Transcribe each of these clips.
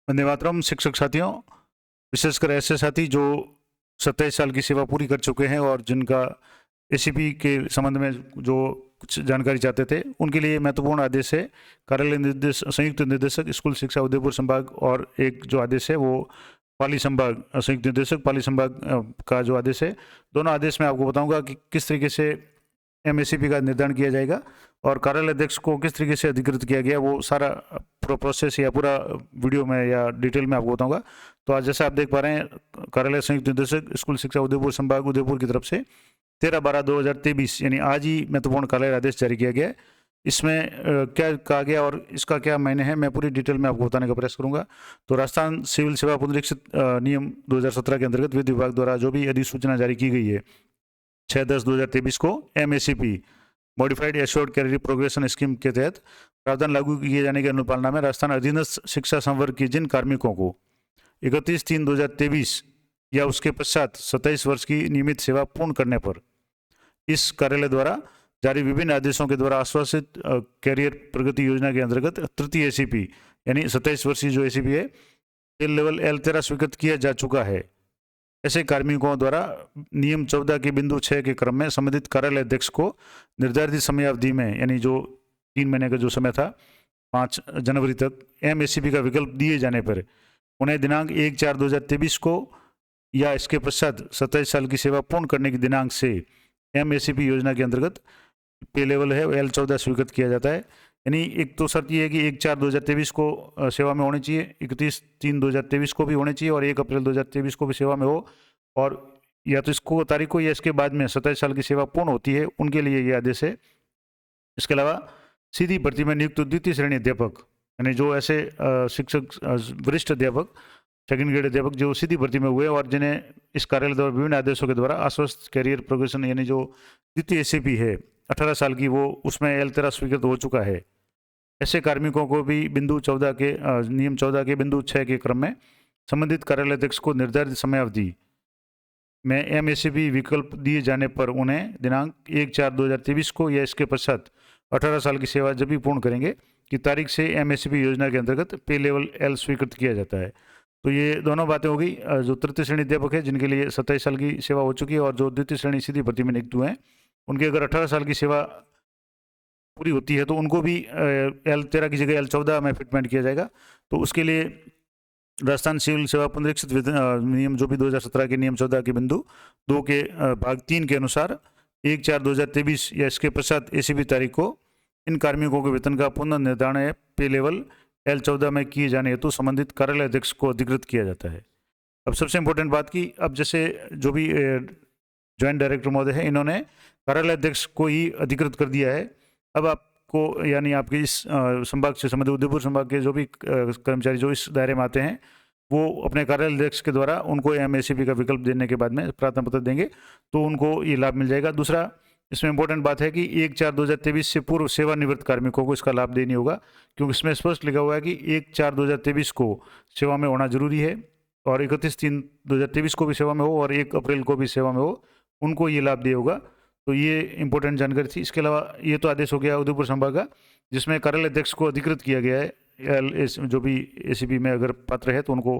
वंदे मातरम। शिक्षक साथियों, विशेषकर ऐसे साथी जो 27 साल की सेवा पूरी कर चुके हैं और जिनका एसीपी के संबंध में जो कुछ जानकारी चाहते थे, उनके लिए महत्वपूर्ण आदेश है। कार्यालय निर्देश संयुक्त निर्देशक स्कूल शिक्षा उदयपुर संभाग और एक जो आदेश है वो पाली संभाग संयुक्त निर्देशक पाली संभाग का जो आदेश है, दोनों आदेश में आपको बताऊंगा कि किस तरीके से एमएससीपी का निर्धारण किया जाएगा और कार्यालय अध्यक्ष को किस तरीके से अधिकृत किया गया, वो सारा पूरा प्रोसेस या पूरा वीडियो में या डिटेल में आपको बताऊंगा। तो आज जैसे आप देख पा रहे हैं, कार्यालय संयुक्त निर्देशक स्कूल शिक्षा उदयपुर संभाग उदयपुर की तरफ से 13/12/2023 यानी आज ही महत्वपूर्ण कार्यालय आदेश जारी किया गया है। इसमें क्या कहा गया और इसका क्या मायने है, मैं पूरी डिटेल में आपको बताने का प्रयास करूंगा। तो राजस्थान सिविल सेवा पुनरीक्षित नियम 2017 के अंतर्गत विधि विभाग द्वारा जो भी अधिसूचना जारी की गई है 6/10/2023 को MSCP modified assured career progression scheme के तहत प्रावधान लागू किए जाने की अनुपालना में राजस्थान अधीनस्थ शिक्षा संवर्ग के जिन कार्मिकों को 31/3/2023 या उसके पश्चात 27 वर्ष की नियमित सेवा पूर्ण करने पर इस कार्यालय द्वारा जारी विभिन्न आदेशों के द्वारा आश्वासित कैरियर प्रगति योजना के अंतर्गत तृतीय एसीपी यानी 27 वर्षीय जो एसीपी है एल लेवल L13 स्वीकृत किया जा चुका है। ऐसे कार्मिकों द्वारा नियम 14 के बिंदु 6 के क्रम में संबंधित कार्यालय अध्यक्ष को निर्धारित समयावधि में यानी जो 3 महीने का जो समय था 5 जनवरी तक एमएससीपी का विकल्प दिए जाने पर उन्हें दिनांक 1/4/2023 को या इसके पश्चात 27 साल की सेवा पूर्ण करने की दिनांक से एमएससीपी योजना के अंतर्गत पे लेवल है L14 स्वीकृत किया जाता है। यानी एक तो शर्त ये है कि 1/4/2023 को सेवा में होने चाहिए, 31/3/2023 को भी होने चाहिए और 1 अप्रैल 2023 को भी सेवा में हो, और या तो इसको तारीख को या इसके बाद में 27 साल की सेवा पूर्ण होती है उनके लिए ये आदेश है। इसके अलावा सीधी भर्ती में नियुक्त द्वितीय श्रेणी अध्यापक यानी जो ऐसे शिक्षक वरिष्ठ अध्यापक सेकंड ग्रेड अध्यापक जो सीधी भर्ती में हुए और जिन्हें इस कार्यालय द्वारा विभिन्न आदेशों के द्वारा आश्वस्त कैरियर प्रोग्रेशन यानी जो द्वितीय एसीपी है 18 साल की, वो उसमें L13 स्वीकृत हो चुका है, ऐसे कार्मिकों को भी बिंदु 14 के नियम 14 के बिंदु 6 के क्रम में संबंधित कार्यालय अध्यक्ष को निर्धारित समयावधि में एमएससीपी विकल्प दिए जाने पर उन्हें दिनांक 1/4/2023 को या इसके पश्चात 18 साल की सेवा जब भी पूर्ण करेंगे की तारीख से एमएससीपी योजना के अंतर्गत पे लेवल L स्वीकृत किया जाता है। तो ये दोनों बातें हो गई। जो तृतीय श्रेणी अध्यापक है जिनके लिए 27 साल की सेवा हो चुकी है और जो द्वितीय श्रेणी सीधी भर्ती में नियुक्त हुए हैं उनकी अगर 18 साल की सेवा पूरी होती है तो उनको भी L13 की जगह L14 में फिटमेंट किया जाएगा। तो उसके लिए राजस्थान सिविल सेवा पुनरीक्षित नियम जो भी 2017 के नियम 14 के बिंदु 2 के भाग 3 के अनुसार 1/4/2023 या इसके पश्चात एसीपी तारीख को इन कार्मिकों के वेतन का पुनर्निर्धारण पे लेवल L14 में किए जाने हेतु संबंधित कार्यालय अध्यक्ष को अधिकृत किया जाता है। अब सबसे इंपॉर्टेंट बात की, अब जैसे जो भी ज्वाइंट डायरेक्टर महोदय है इन्होंने कार्यालय अध्यक्ष को ही अधिकृत कर दिया है। अब आपको यानी आपके इस संभाग से संबंधित उदयपुर संभाग के जो भी कर्मचारी जो इस दायरे में आते हैं वो अपने कार्यालय अध्यक्ष के द्वारा उनको एमएससीपी का विकल्प देने के बाद में प्रार्थना पत्र देंगे तो उनको ये लाभ मिल जाएगा। दूसरा इसमें इंपॉर्टेंट बात है कि 1/4/2023 से पूर्व सेवानिवृत्त कार्मिकों को इसका लाभ देनी होगा, क्योंकि इसमें स्पष्ट लिखा हुआ है कि 1/4/2023 को सेवा में होना जरूरी है और 31/3/2023 को भी सेवा में हो और 1 अप्रैल को भी सेवा में हो, उनको ये लाभ दिया होगा। तो ये इंपॉर्टेंट जानकारी थी। इसके अलावा ये तो आदेश हो गया उदयपुर संभाग का जिसमें कार्यालय अध्यक्ष को अधिकृत किया गया है जो भी एसीपी में अगर पात्र है तो उनको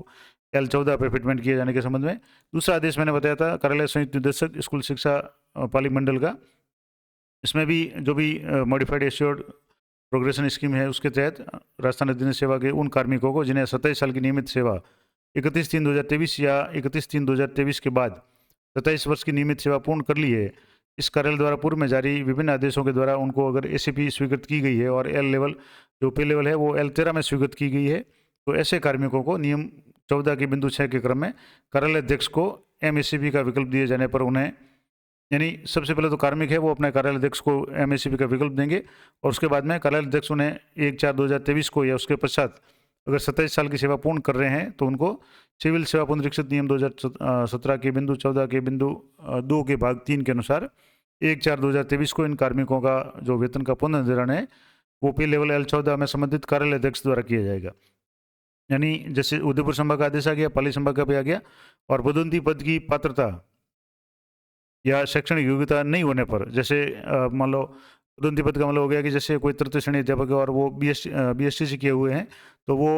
L14 पे फिटमेंट किए जाने के संबंध में। दूसरा आदेश मैंने बताया था कार्यालय संयुक्त निर्देशक स्कूल शिक्षा पाली मंडल का, इसमें भी जो भी मॉडिफाइड एश्योर्ड प्रोग्रेशन स्कीम है उसके तहत राजस्थान अधीनस्थ सेवा के उन कार्मिकों को जिन्हें 27 साल की नियमित सेवा 31/3/2023 या 31/3/2023 के बाद 27 वर्ष की नियमित सेवा पूर्ण कर ली है, इस कार्यालय द्वारा पूर्व में जारी विभिन्न आदेशों के द्वारा उनको अगर एसीपी स्वीकृत की गई है और एल लेवल जो पे लेवल है वो L13 में स्वीकृत की गई है, तो ऐसे कार्मिकों को नियम 14 के बिंदु 6 के क्रम में कार्यालय अध्यक्ष को एमएससीपी का विकल्प दिए जाने पर उन्हें, यानी सबसे पहले तो कार्मिक है वो अपने कार्यालय अध्यक्ष को एमएससीपी का विकल्प देंगे और उसके बाद में कार्यालय अध्यक्ष उन्हें 1/4/2023 को या उसके पश्चात अगर 27 साल की सेवा पूर्ण कर रहे हैं तो उनको सिविल सेवा पुनरीक्षित नियम 2017 के बिंदु 14 के बिंदु 2 के भाग 3 के अनुसार 1/4/2023 को इन कार्मिकों का जो वेतन का पुनर्निर्धारण है वो पे लेवल L14 में संबंधित कार्यालय अध्यक्ष द्वारा किया जाएगा। यानी जैसे उदयपुर संभाग का आदेश आ गया, पाली संभाग का भी आ गया, और पदोन्नति पद की पात्रता या शैक्षणिक योग्यता नहीं होने पर, जैसे मान लो पदोन्नति पद का मतलब हो गया कि जैसे कोई तृतीय श्रेणी अध्यापक है और वो बीएसटी से किए हुए हैं तो वो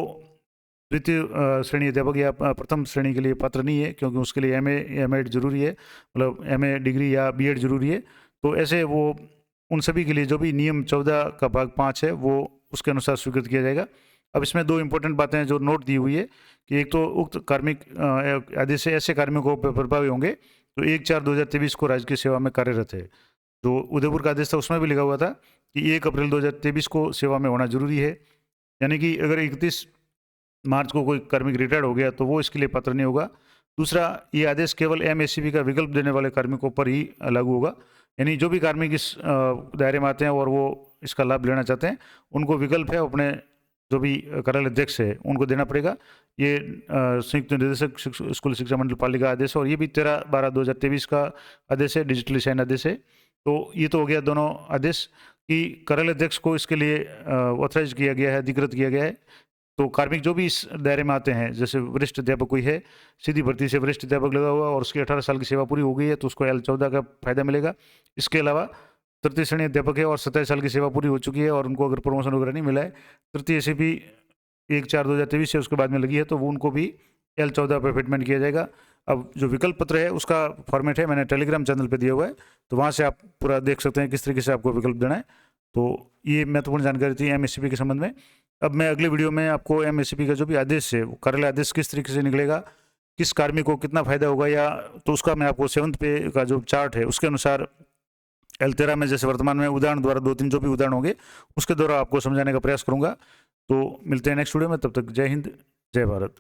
द्वितीय श्रेणी अध्यापक या प्रथम श्रेणी के लिए पात्र नहीं है, क्योंकि उसके लिए एमए एमएड जरूरी है, मतलब एमए डिग्री या बीएड जरूरी है। तो ऐसे वो उन सभी के लिए जो भी नियम 14 का भाग 5 है वो उसके अनुसार स्वीकृत किया जाएगा। अब इसमें दो इंपॉर्टेंट बातें जो नोट दी हुई है कि एक तो उक्त कार्मिक आदेश से ऐसे कार्मिकों पर प्रभावी होंगे तो 1/4/2023 को राज्य की सेवा में कार्यरत है। जो उदयपुर का आदेश था उसमें भी लिखा हुआ था कि 1 अप्रैल 2023 को सेवा में होना जरूरी है, यानी कि अगर 31 मार्च को कोई कार्मिक रिटायर्ड हो गया तो वो इसके लिए पात्र नहीं होगा। दूसरा, ये आदेश केवल एमएससीबी का विकल्प देने वाले कार्मिकों पर ही लागू होगा, यानी जो भी कार्मिक इस दायरे में आते हैं और वो इसका लाभ लेना चाहते हैं उनको विकल्प है अपने जो भी कार्यालय अध्यक्ष है उनको देना पड़ेगा। ये संयुक्त निदेशक स्कूल शिक्षा मंडल पालिका का आदेश है, और ये भी 13/12/2023 का आदेश है, डिजिटली साइन आदेश है। तो ये तो हो गया दोनों आदेश कि कार्यालय अध्यक्ष को इसके लिए ऑथराइज किया गया है, अधिकृत किया गया है। तो कार्मिक जो भी इस दायरे में आते हैं, जैसे वरिष्ठ अध्यापक कोई है, सीधी भर्ती से वरिष्ठ अध्यापक लगा हुआ और उसकी 18 साल की सेवा पूरी हो गई है तो उसको L14 का फायदा मिलेगा। इसके अलावा तृतीय श्रेणी अध्यापक है और 27 साल की सेवा पूरी हो चुकी है और उनको अगर प्रमोशन वगैरह नहीं मिला है, तृतीय एसीपी 1/4/2023 से उसके बाद में लगी है, तो वो उनको भी L14 पर फिटमेंट किया जाएगा। अब जो विकल्प पत्र है उसका फॉर्मेट है, मैंने टेलीग्राम चैनल पे दिया हुआ है, तो वहाँ से आप पूरा देख सकते हैं किस तरीके से आपको विकल्प देना है। तो ये महत्वपूर्ण जानकारी थी एमएससीपी के संबंध में। अब मैं अगले वीडियो में आपको एमएससीपी का जो भी आदेश है, कार्यालय आदेश किस तरीके से निकलेगा, किस कार्मिक को कितना फायदा होगा, या तो उसका मैं आपको 7th पे का जो चार्ट है उसके अनुसार L13 में जैसे वर्तमान में उदाहरण द्वारा 2-3 जो भी उदाहरण होंगे उसके द्वारा आपको समझाने का प्रयास करूंगा। तो मिलते हैं नेक्स्ट वीडियो में, तब तक जय हिंद, जय भारत।